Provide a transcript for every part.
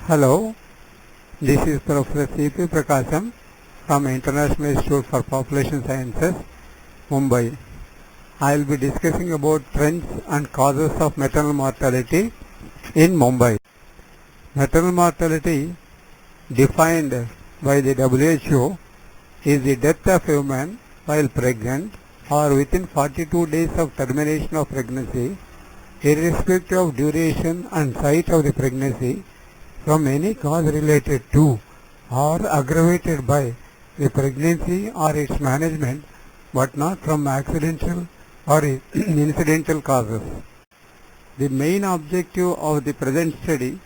Hello, this is Professor C.P. Prakasam from International Institute for Population Sciences, Mumbai. I will be discussing about trends and causes of maternal mortality in Mumbai. Maternal mortality, defined by the WHO, is the death of a woman while pregnant or within 42 days of termination of pregnancy, irrespective of duration and site of the pregnancy, from any cause related to or aggravated by the pregnancy or its management, but not from accidental or incidental causes. The main objective of the present study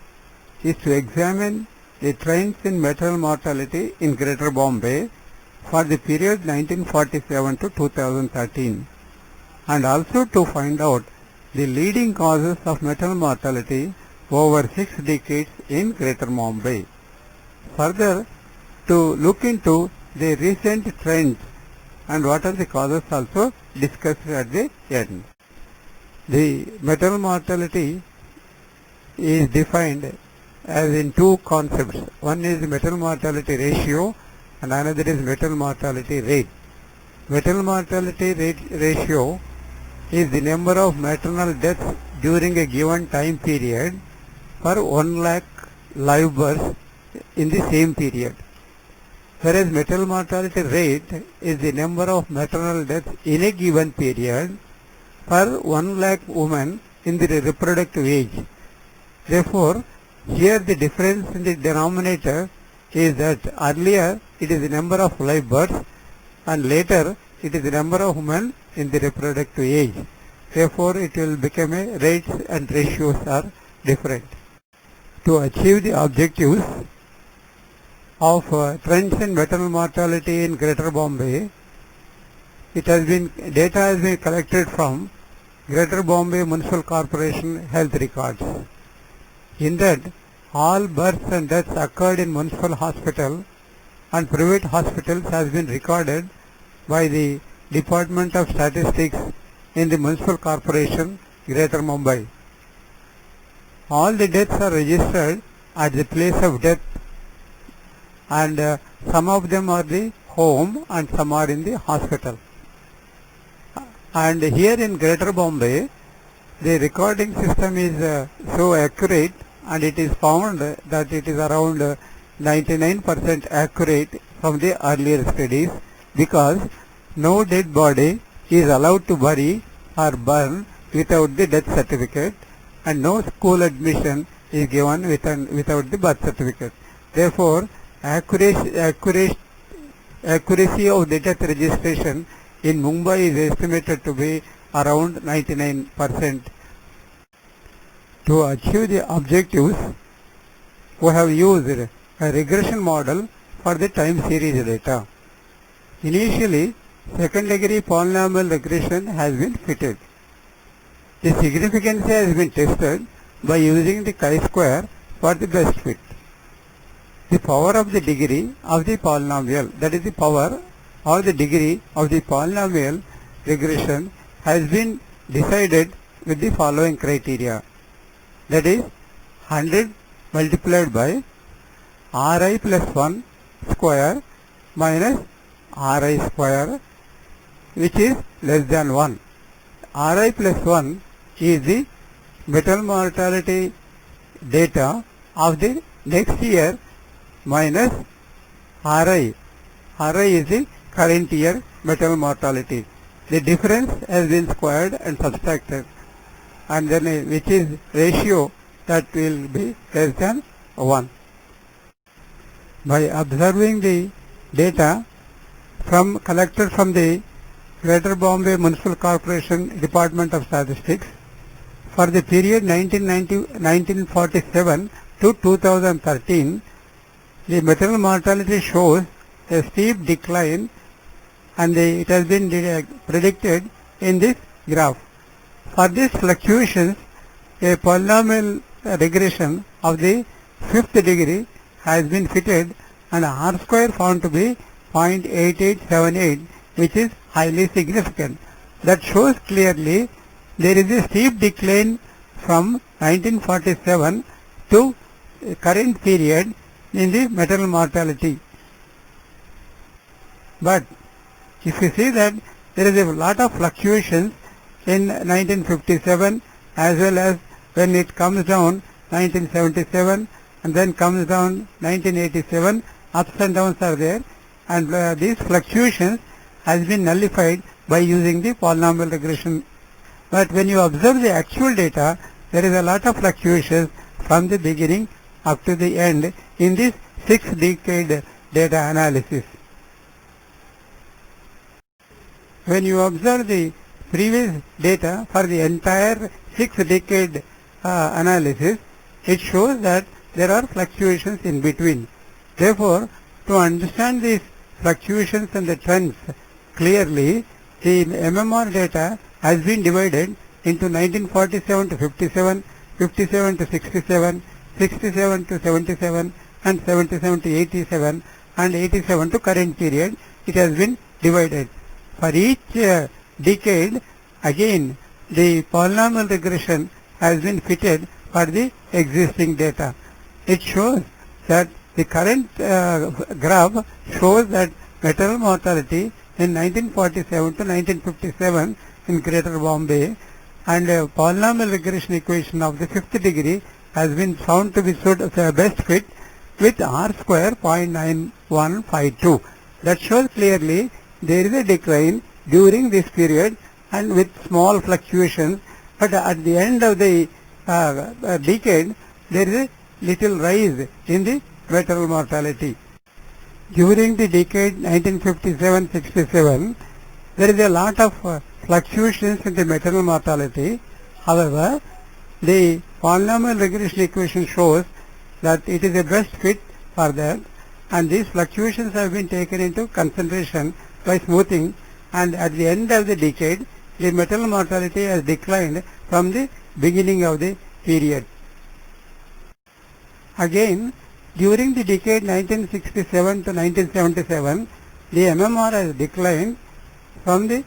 is to examine the trends in maternal mortality in Greater Bombay for the period 1947 to 2013, and also to find out the leading causes of maternal mortality over 6 decades in Greater Mumbai. Further, to look into the recent trends and what are the causes also discussed at the end. The maternal mortality is defined as in two concepts. One is maternal mortality ratio and another is maternal mortality rate. Maternal mortality ratio is the number of maternal deaths during a given time period per 1 lakh live births in the same period, whereas maternal mortality rate is the number of maternal deaths in a given period per 1 lakh women in the reproductive age. Therefore, here the difference in the denominator is that earlier it is the number of live births and later it is the number of women in the reproductive age. Therefore, it will become a rates and ratios are different. To achieve the objectives of trends in maternal mortality in Greater Bombay, data has been collected from Greater Bombay Municipal Corporation health records. In that, all births and deaths occurred in municipal hospital and private hospitals has been recorded by the Department of Statistics in the Municipal Corporation, Greater Mumbai. All the deaths are registered at the place of death, and some of them are the home and some are in the hospital. And here in Greater Bombay, the recording system is so accurate, and it is found that it is around 99% accurate from the earlier studies, because no dead body is allowed to bury or burn without the death certificate, and no school admission is given without the birth certificate. Therefore, accuracy of the death registration in Mumbai is estimated to be around 99%. To achieve the objectives, we have used a regression model for the time series data. Initially, second degree polynomial regression has been fitted. The significance has been tested by using the chi-square for the best fit. The power of the degree of the polynomial, that is the power or the degree of the polynomial regression, has been decided with the following criteria. That is 100 multiplied by Ri plus 1 square minus Ri square, which is less than 1. Ri plus 1 is the maternal mortality data of the next year minus Ri. Ri is the current year maternal mortality. The difference has been squared and subtracted, and then which is ratio that will be less than 1. By observing the data collected from the Greater Bombay Municipal Corporation Department of Statistics for the period 1947 to 2013, the maternal mortality shows a steep decline, and it has been predicted in this graph. For these fluctuations, a polynomial regression of the 5th degree has been fitted and R square found to be 0.8878, which is highly significant. That shows clearly there is a steep decline from 1947 to current period in the maternal mortality. But if you see that there is a lot of fluctuations in 1957 as well as when it comes down 1977 and then comes down 1987, ups and downs are there, and these fluctuations has been nullified by using the polynomial regression. But when you observe the actual data, there is a lot of fluctuations from the beginning up to the end in this 6-decade data analysis. When you observe the previous data for the entire 6-decade analysis, it shows that there are fluctuations in between. Therefore, to understand these fluctuations and the trends clearly, the MMR data has been divided into 1947 to 57, 57 to 67, 67 to 77, and 77 to 87, and 87 to current period. It has been divided. For each decade, again, the polynomial regression has been fitted for the existing data. It shows that the current graph shows that maternal mortality in 1947 to 1957 in Greater Bombay, and a polynomial regression equation of the 5th degree has been found to be best fit with R square 0.9152. That shows clearly there is a decline during this period and with small fluctuations, but at the end of the decade there is a little rise in the maternal mortality. During the decade 1957-67, there is a lot of fluctuations in the maternal mortality. However, the polynomial regression equation shows that it is a best fit for that, and these fluctuations have been taken into consideration by smoothing, and at the end of the decade, the maternal mortality has declined from the beginning of the period. Again, during the decade 1967 to 1977, the MMR has declined from the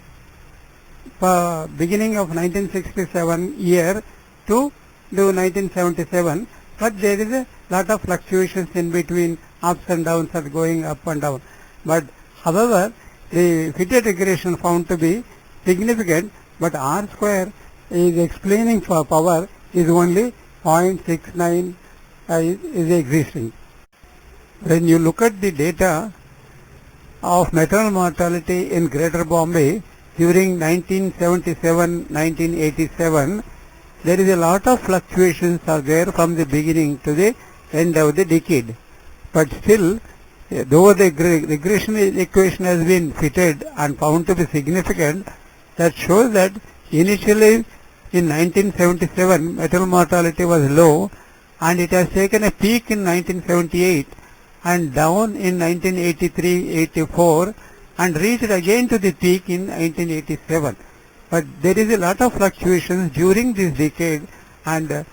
beginning of 1967 year to 1977, but there is a lot of fluctuations in between, ups and downs are going up and down. But however, the fitted regression found to be significant, but R square is explaining for power is only 0.69 is existing. When you look at the data of maternal mortality in Greater Bombay during 1977-1987, there is a lot of fluctuations are there from the beginning to the end of the decade. But still, though the regression equation has been fitted and found to be significant, that shows that initially in 1977 maternal mortality was low, and it has taken a peak in 1978 and down in 1983-84 and reached again to the peak in 1987. But there is a lot of fluctuations during this decade, and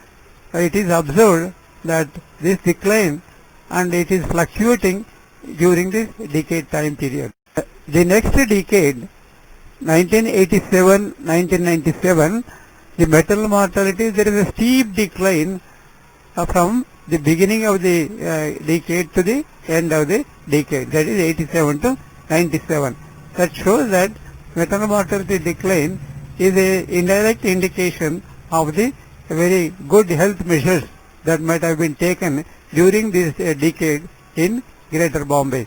it is observed that this decline and it is fluctuating during this decade time period. The next decade, 1987-1997, the maternal mortality, there is a steep decline from the beginning of the decade to the end of the decade, that is 87 to 97. That shows that maternal mortality decline is an indirect indication of the very good health measures that might have been taken during this decade in Greater Bombay.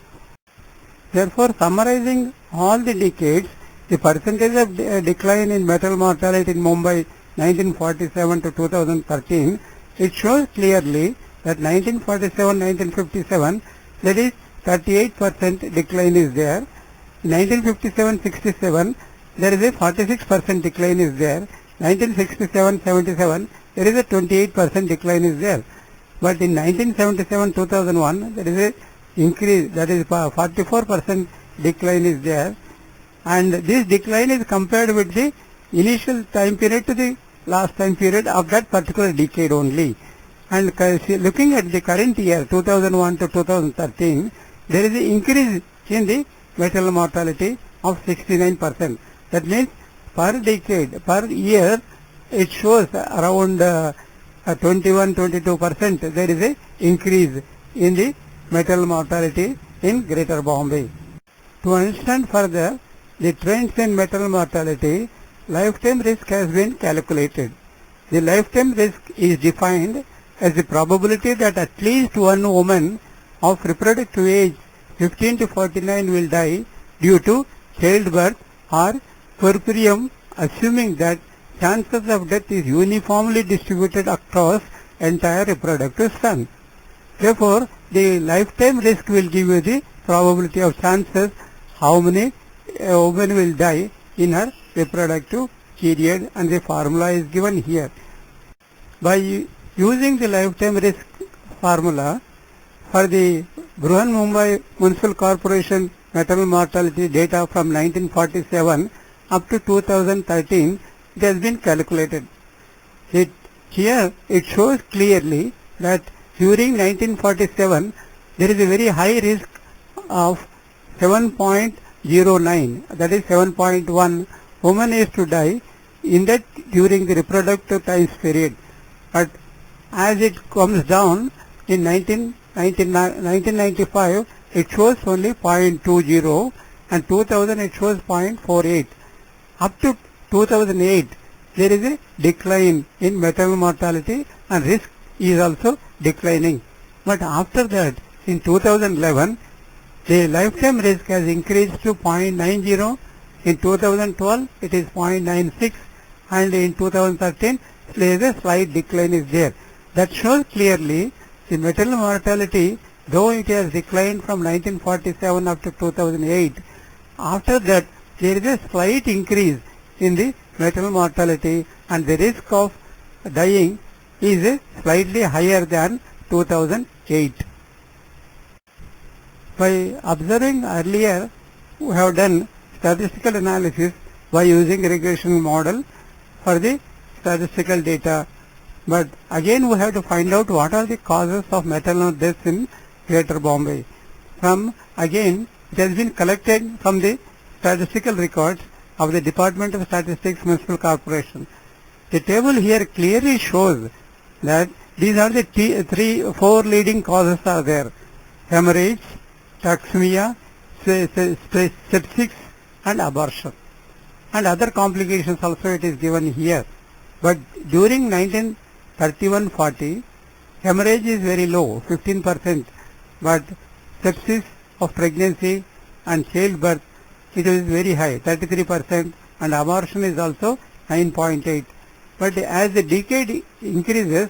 Therefore, summarizing all the decades, the percentage of decline in maternal mortality in Mumbai 1947 to 2013, it shows clearly that 1947-1957, that is 38% decline is there. 1957-67, there is a 46% decline is there. 1967-77, there is a 28% decline is there. But in 1977-2001, there is a increase, that is 44% decline is there. And this decline is compared with the initial time period to the last time period of that particular decade only. And looking at the current year, 2001 to 2013, there is an increase in the maternal mortality of 69%. That means per decade, per year, it shows around 21-22%, there is a increase in the maternal mortality in Greater Bombay. To understand further the trends in maternal mortality, lifetime risk has been calculated. The lifetime risk is defined as the probability that at least one woman of reproductive age 15 to 49 will die due to childbirth or puerperium, assuming that chances of death is uniformly distributed across entire reproductive span. Therefore, the lifetime risk will give you the probability of chances how many women will die in her reproductive period, and the formula is given here. By using the lifetime risk formula for the Brihan-Mumbai Municipal Corporation maternal mortality data from 1947 up to 2013, it has been calculated. Here it shows clearly that during 1947 there is a very high risk of 7.09, that is 7.1 women is to die in that during the reproductive time period. But as it comes down in 1995, it shows only 0.20, and 2000 it shows 0.48. Up to 2008, there is a decline in maternal mortality and risk is also declining. But after that, in 2011, the lifetime risk has increased to 0.90. In 2012, it is 0.96, and in 2013, there is a slight decline is there. That shows clearly the maternal mortality, though it has declined from 1947 up to 2008, after that there is a slight increase in the maternal mortality, and the risk of dying is slightly higher than 2008. By observing earlier, we have done statistical analysis by using regression model for the statistical data. But again we have to find out what are the causes of maternal deaths in Greater Bombay. Again, it has been collected from the statistical records of the Department of Statistics Municipal Corporation. The table here clearly shows that these are the four leading causes are there: hemorrhage, toxemia, sepsis, and abortion. And other complications also it is given here. But during 1931-40, hemorrhage is very low, 15%, but sepsis of pregnancy and childbirth, it is very high, 33%, and abortion is also 9.8. But as the decade increases,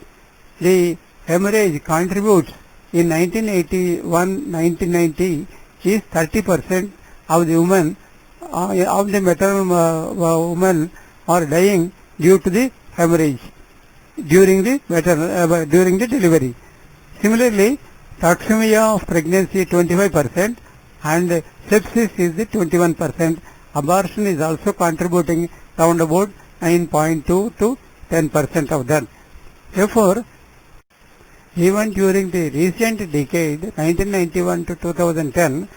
the hemorrhage contributes in 1981-1990 is 30% of the women, of the maternal women are dying due to the hemorrhage during the delivery. Similarly, toxemia of pregnancy 25% and sepsis is the 21%. Abortion is also contributing around about 9.2 to 10% of that. Therefore, even during the recent decade, 1991 to 2010,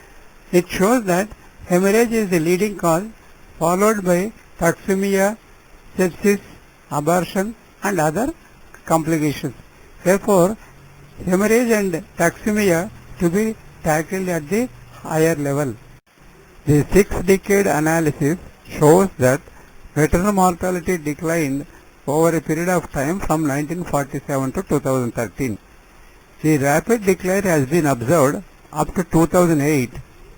it shows that hemorrhage is the leading cause, followed by toxemia, sepsis, abortion, and other complications. Therefore, hemorrhage and toxemia to be tackled at the higher level. The 6-decade analysis shows that maternal mortality declined over a period of time from 1947 to 2013. The rapid decline has been observed up to 2008,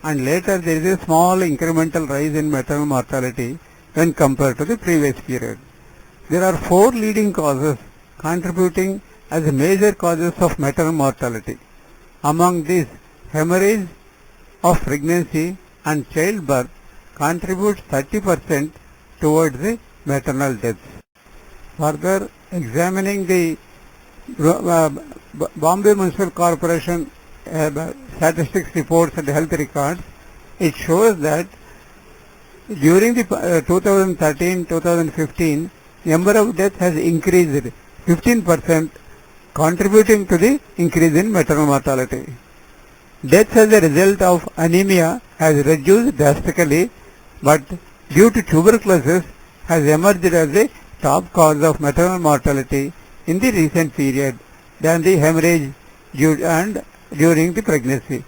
and later there is a small incremental rise in maternal mortality when compared to the previous period. There are 4 leading causes contributing as major causes of maternal mortality. Among these, hemorrhage of pregnancy and childbirth contributes 30% towards the maternal deaths. Further, examining the Bombay Municipal Corporation statistics reports and health records, it shows that during the 2013-2015, number of deaths has increased 15%, contributing to the increase in maternal mortality. Deaths as a result of anemia has reduced drastically, but due to tuberculosis has emerged as a top cause of maternal mortality in the recent period than the hemorrhage during the pregnancy.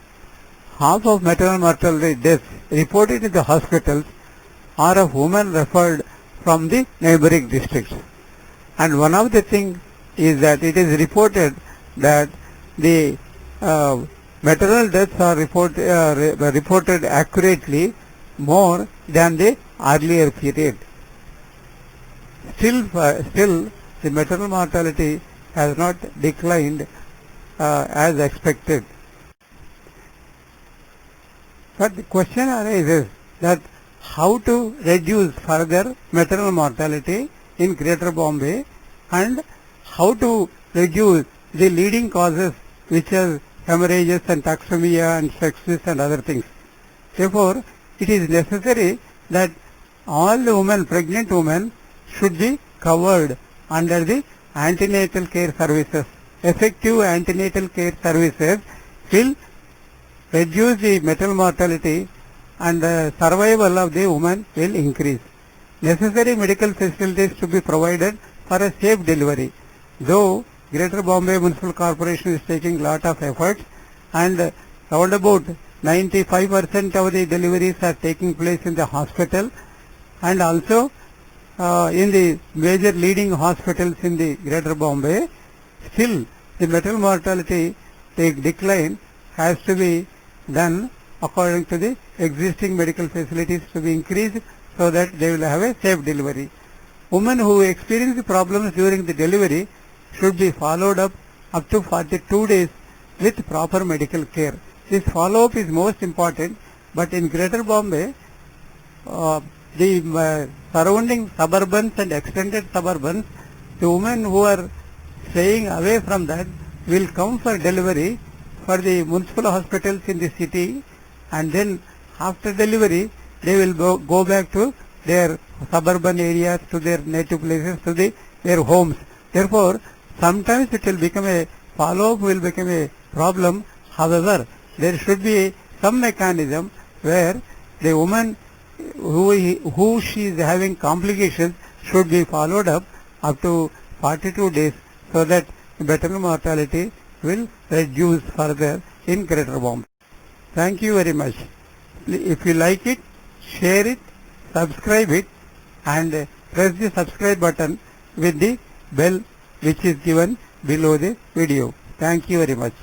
Half of maternal mortality deaths reported in the hospitals are of women referred from the neighboring districts. And one of the things is that it is reported that the maternal deaths are reported accurately more than the earlier period. Still, the maternal mortality has not declined as expected. But the question arises that how to reduce further maternal mortality in Greater Bombay and how to reduce the leading causes which are hemorrhages and toxemia and sepsis and other things. Therefore, it is necessary that all the women, pregnant women, should be covered under the antenatal care services. Effective antenatal care services will reduce the maternal mortality and the survival of the woman will increase. Necessary medical facilities to be provided for a safe delivery. Though Greater Bombay Municipal Corporation is taking lot of efforts and around about 95% of the deliveries are taking place in the hospital and also in the major leading hospitals in the Greater Bombay, still the maternal mortality decline has to be done according to the existing medical facilities to be increased so that they will have a safe delivery. Women who experience problems during the delivery should be followed up to 42 days with proper medical care. This follow-up is most important, but in Greater Bombay, the surrounding suburbans and extended suburbans, the women who are staying away from that will come for delivery for the municipal hospitals in the city, and then after delivery they will go back to their suburban areas, to their native places, to their homes. Therefore, sometimes it will become a follow-up will become a problem. However, there should be some mechanism where the woman who she is having complications should be followed up to 42 days so that maternal mortality will reduce further in Greater Bombay. Thank you very much. If you like it, share it, subscribe it, and press the subscribe button with the bell which is given below the video. Thank you very much.